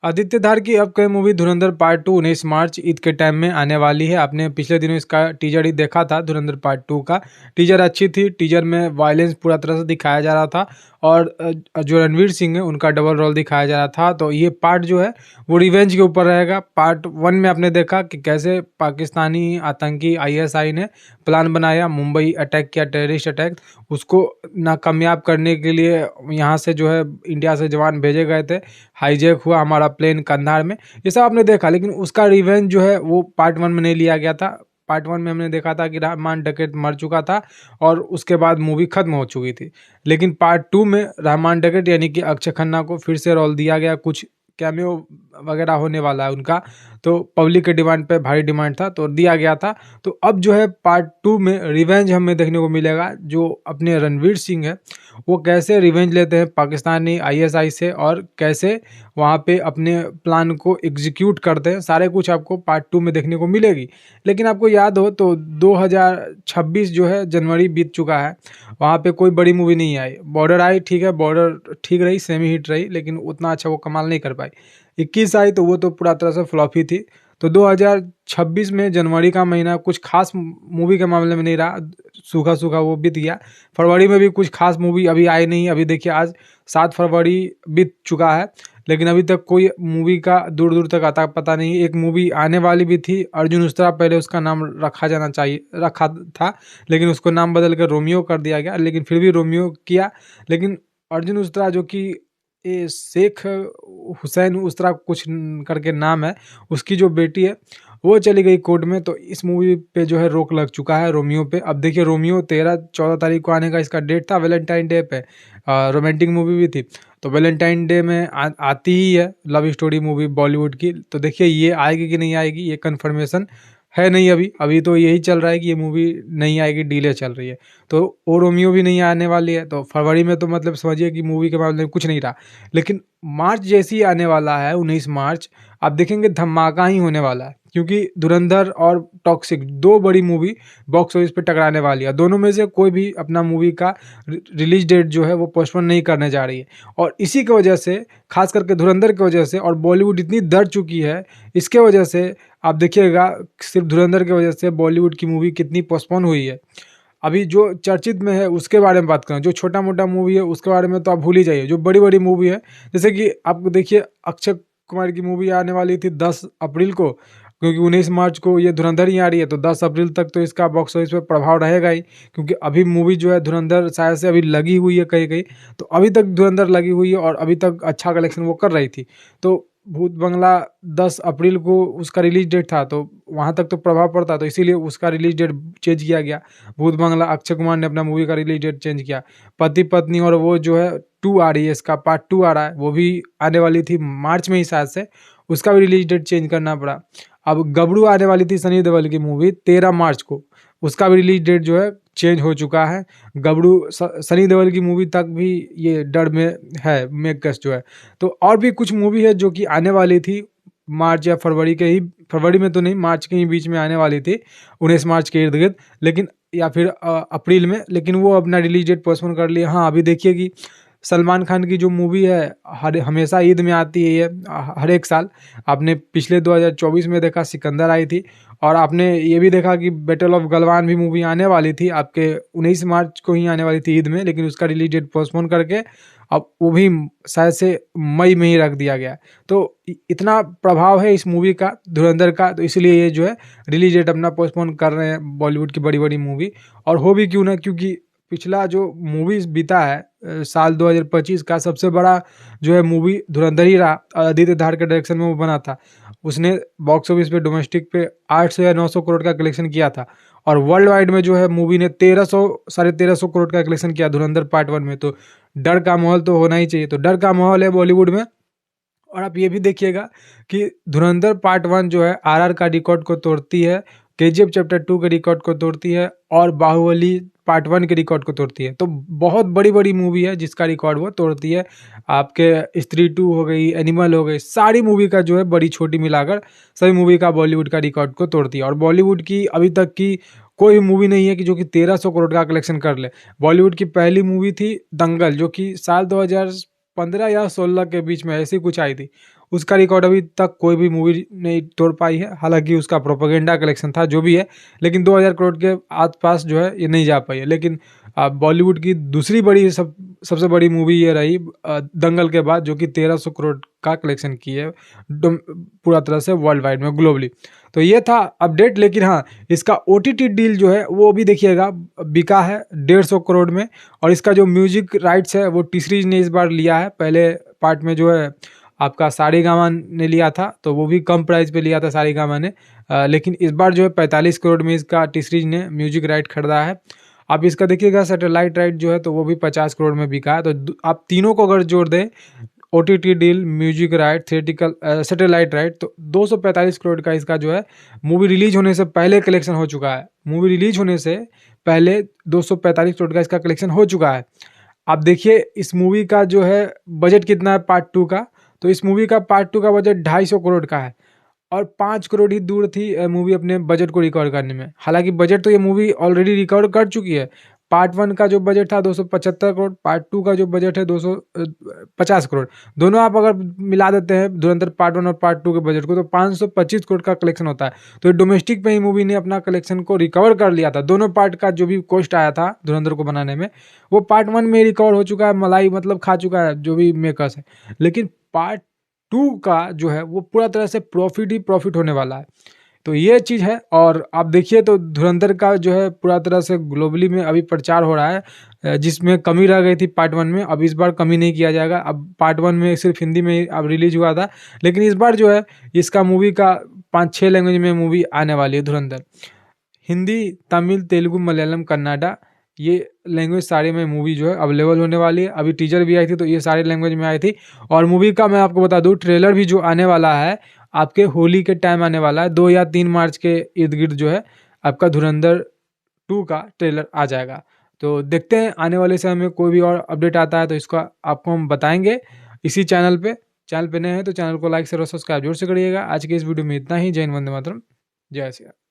आदित्य धार की upcoming movie धुरंधर part 2 19 मार्च ईद के time में आने वाली है। आपने पिछले दिनों इसका टीजर ही देखा था। धुरंधर पार्ट 2 का टीजर अच्छी थी। टीजर में वायलेंस पूरा तरह से दिखाया जा रहा था और जो रणवीर सिंह है उनका डबल रोल दिखाया जा रहा था। तो ये पार्ट जो है वो रिवेंज के ऊपर रहेगा। पार्ट 1 में आपने देखा कि कैसे पाकिस्तानी आतंकी आईएसआई ने प्लान बनाया, मुंबई अटैक किया, टेररिस्ट अटैक, उसको नाकामयाब करने के लिए यहाँ से जो है इंडिया से जवान भेजे गए थे, हाईजैक हुआ हमारा प्लेन कंधार में, ये सब आपने देखा। लेकिन उसका रिवेंज जो है वो पार्ट 1 में नहीं लिया गया था। पार्ट 1 में हमने देखा था कि रहमान डकैत मर चुका था और उसके बाद मूवी खत्म हो चुकी थी। लेकिन पार्ट 2 में रहमान डकैत यानी कि अक्षय खन्ना को फिर से रोल दिया गया। कुछ कैमियो वगैरह होने वाला है उनका, तो पब्लिक के डिमांड पे भारी डिमांड था तो दिया गया था। तो अब जो है पार्ट 2 में रिवेंज हमें देखने को मिलेगा। जो अपने रणवीर सिंह है वो कैसे रिवेंज लेते हैं पाकिस्तानी आईएसआई से और कैसे वहाँ पे अपने प्लान को एग्जीक्यूट करते हैं, सारे कुछ आपको पार्ट 2 में देखने को मिलेगी। लेकिन आपको याद हो तो 2026 जो है जनवरी बीत चुका है, वहाँ पे कोई बड़ी मूवी नहीं आई। बॉर्डर आई, ठीक है, बॉर्डर ठीक रही, सेमी हिट रही, लेकिन उतना अच्छा वो कमाल नहीं कर पाई। 21 आई तो वो तो पूरा तरह से फ्लॉप ही थी। तो 2026 में जनवरी का महीना कुछ खास मूवी के मामले में नहीं रहा, सूखा सूखा वो बीत गया। फरवरी में भी कुछ खास मूवी अभी आई नहीं। अभी देखिए आज 7 फरवरी बीत चुका है, लेकिन अभी तक कोई मूवी का दूर दूर तक आता पता नहीं। एक मूवी आने वाली भी थी, अर्जुन उस्तरा, पहले उसका नाम रखा था, लेकिन उसको नाम बदल कर रोमियो कर दिया गया। लेकिन फिर भी रोमियो किया। लेकिन अर्जुन उस्तरा जो कि ये शेख हुसैन उस्तरा कुछ करके नाम है, उसकी जो बेटी है वो चली गई कोर्ट में। तो इस मूवी पे जो है रोक लग चुका है रोमियो पे। अब देखिए रोमियो 13-14 तारीख को आने का इसका डेट था, वैलेंटाइन डे पे। रोमांटिक मूवी भी थी, तो वैलेंटाइन डे में आती ही है लव स्टोरी मूवी बॉलीवुड की। तो देखिए ये आएगी कि नहीं आएगी ये कन्फर्मेशन है नहीं। अभी तो यही चल रहा है कि ये मूवी नहीं आएगी, डिले चल रही है। तो वो रोमियो भी नहीं आने वाली है। तो फरवरी में तो मतलब समझिए कि मूवी के मामले में कुछ नहीं रहा। लेकिन मार्च जैसी आने वाला है 19 मार्च, आप देखेंगे धमाका ही होने वाला है, क्योंकि धुरंधर और टॉक्सिक दो बड़ी मूवी बॉक्स ऑफिस पे टकराने वाली है। दोनों में से कोई भी अपना मूवी का रिलीज डेट जो है वो पोस्टपोन नहीं करने जा रही है। और इसी की वजह से, खास करके धुरंधर की वजह से, और बॉलीवुड इतनी दर चुकी है इसके वजह से, आप देखिएगा सिर्फ धुरंधर की वजह से बॉलीवुड की मूवी कितनी पोस्टपोन हुई है। अभी जो चर्चित में है उसके बारे में बात करें, जो छोटा मोटा मूवी है उसके बारे में तो आप भूल ही जाइए। जो बड़ी बड़ी मूवी है, जैसे कि आप देखिए अक्षय कुमार की मूवी आने वाली थी 10 अप्रैल को, क्योंकि 19 मार्च को ये धुरंधर ही आ रही है, तो 10 अप्रैल तक तो इसका बॉक्स ऑफिस पे प्रभाव रहेगा ही। क्योंकि अभी मूवी जो है धुरंधर शायद से अभी लगी हुई है कहीं कहीं, तो अभी तक धुरंधर लगी हुई है और अभी तक अच्छा कलेक्शन वो कर रही थी। तो भूत बंगला 10 अप्रैल को उसका रिलीज डेट था, तो वहाँ तक तो प्रभाव पड़ता, तो इसीलिए उसका रिलीज डेट चेंज किया गया। भूत बंगला अक्षय कुमार ने अपना मूवी का रिलीज डेट चेंज किया। पति पत्नी और वो जो है 2 आ रही है, इसका पार्ट 2 आ रहा है, वो भी आने वाली थी मार्च में ही शायद से, उसका भी रिलीज डेट चेंज करना पड़ा। अब गबरू आने वाली थी सनी देओल की मूवी 13 मार्च को, उसका भी रिलीज डेट जो है चेंज हो चुका है। गबरू सनी देओल की मूवी तक भी ये डर में है मेकर्स जो है। तो और भी कुछ मूवी है जो कि आने वाली थी मार्च या फरवरी के ही, फरवरी में तो नहीं, मार्च के ही बीच में आने वाली थी 19 मार्च के इर्द गिर्द, लेकिन या फिर अप्रैल में, लेकिन वो अपना रिलीज डेट पोस्टपोन कर लिया। हाँ, अभी देखिए कि सलमान खान की जो मूवी है हमेशा ईद में आती है ये, हर एक साल। आपने पिछले 2024 में देखा सिकंदर आई थी, और आपने ये भी देखा कि बैटल ऑफ गलवान भी मूवी आने वाली थी आपके 19 मार्च को ही आने वाली थी ईद में, लेकिन उसका रिलीज डेट पोस्टपोन करके अब वो भी शायद से मई में ही रख दिया गया। तो इतना प्रभाव है इस मूवी का, धुरंधर का, तो इसलिए ये जो है रिलीज डेट अपना पोस्टपोन कर रहे हैं बॉलीवुड की बड़ी बड़ी मूवी। और हो भी क्यों ना, क्योंकि पिछला जो मूवीज बीता है साल 2025 का सबसे बड़ा जो है मूवी धुरंधर ही रहा। आदित्य धार के डायरेक्शन में वो बना था। उसने बॉक्स ऑफिस पे डोमेस्टिक पे 800 या 900 करोड़ का कलेक्शन किया था, और वर्ल्ड वाइड में जो है मूवी ने 1300-1350 करोड़ का कलेक्शन किया धुरंधर पार्ट 1 में। तो डर का माहौल तो होना ही चाहिए, तो डर का माहौल है बॉलीवुड में। और आप ये भी देखिएगा कि धुरंधर पार्ट 1 जो है आरआर का रिकॉर्ड को तोड़ती है, केजीएफ चैप्टर 2 के रिकॉर्ड को तोड़ती है, और बाहुबली पार्ट 1 के रिकॉर्ड को तोड़ती है। तो बहुत बड़ी बड़ी मूवी है जिसका रिकॉर्ड वो तोड़ती है। आपके स्त्री 2 हो गई, एनिमल हो गई, सारी मूवी का जो है बड़ी छोटी मिलाकर सभी मूवी का बॉलीवुड का रिकॉर्ड को तोड़ती है। और बॉलीवुड की अभी तक की कोई मूवी नहीं है कि जो कि 1300 करोड़ का कलेक्शन कर ले। बॉलीवुड की पहली मूवी थी दंगल, जो कि साल 2015 या 16 के बीच में ऐसी कुछ आई थी। उसका रिकॉर्ड अभी तक कोई भी मूवी नहीं तोड़ पाई है। हालांकि उसका प्रोपेगेंडा कलेक्शन था जो भी है, लेकिन 2000 करोड़ के आसपास जो है ये नहीं जा पाई है। लेकिन बॉलीवुड की दूसरी बड़ी सबसे बड़ी मूवी ये रही दंगल के बाद, जो कि 1300 करोड़ का कलेक्शन की है पूरा तरह से वर्ल्ड वाइड में, ग्लोबली। तो ये था अपडेट। लेकिन हाँ, इसका OTT डील जो है वो भी देखिएगा बिका है 150 करोड़ में। और इसका जो म्यूजिक राइट्स है वो टी सीरीज ने इस बार लिया है। पहले पार्ट में जो है आपका सारेगामा ने लिया था, तो वो भी कम प्राइस पे लिया था सारेगामा ने। लेकिन इस बार जो है 45 करोड़ में इसका टी सीरीज ने म्यूजिक राइट खरीदा है। आप इसका देखिएगा सैटेलाइट राइट जो है तो वो भी 50 करोड़ में बिका है। तो आप तीनों को अगर जोड़ दें, OTT deal, music right, theatrical satellite right, तो 245 करोड़ का इसका जो है मूवी रिलीज होने से पहले कलेक्शन हो चुका है। मूवी रिलीज होने से पहले 245 करोड़ का इसका कलेक्शन हो चुका है। आप देखिए इस मूवी का जो है बजट कितना है पार्ट 2 का। तो इस मूवी का पार्ट 2 का बजट 250 करोड़ का है, और 5 करोड़ ही दूर थी मूवी अपने बजट को रिकवर करने में। हालांकि बजट तो ये मूवी ऑलरेडी रिकवर कर चुकी है। पार्ट 1 का जो बजट था 275 करोड़, पार्ट 2 का जो बजट है 250 करोड़। दोनों आप अगर मिला देते हैं धुरंधर पार्ट 1 और पार्ट 2 के बजट को, तो 525 करोड़ का कलेक्शन होता है। तो डोमेस्टिक पे ही मूवी ने अपना कलेक्शन को रिकवर कर लिया था। दोनों पार्ट का जो भी कॉस्ट आया था धुरंधर को बनाने में, वो पार्ट 1 में रिकवर हो चुका है, मलाई मतलब खा चुका है जो भी मेकर्स है। लेकिन पार्ट 2 का जो है वो पूरा तरह से प्रॉफिट ही प्रॉफिट होने वाला है। तो ये चीज़ है। और आप देखिए तो धुरंधर का जो है पूरा तरह से ग्लोबली में अभी प्रचार हो रहा है, जिसमें कमी रह गई थी पार्ट 1 में। अब इस बार कमी नहीं किया जाएगा। अब पार्ट 1 में सिर्फ हिंदी में ही अब रिलीज हुआ था, लेकिन इस बार जो है इसका मूवी का 5-6 लैंग्वेज में मूवी आने वाली है धुरंधर। हिंदी, तमिल, तेलुगु, मलयालम, कन्नाडा, ये लैंग्वेज सारे में मूवी जो है अवेलेबल होने वाली है। अभी टीजर भी आई थी तो ये सारे लैंग्वेज में आई थी। और मूवी का मैं आपको बता दूं, ट्रेलर भी जो आने वाला है आपके होली के टाइम आने वाला है। 2 या 3 मार्च के इर्द गिर्द जो है आपका धुरंधर 2 का ट्रेलर आ जाएगा। तो देखते हैं आने वाले समय में कोई भी और अपडेट आता है तो इसका आपको हम बताएंगे इसी चैनल पे। चैनल पे नए हैं तो चैनल को लाइक शेयर और सब्सक्राइब जरूर से करिएगा। आज के इस वीडियो में इतना ही। जय हिंद, वंदे मातरम, जय श्री राम।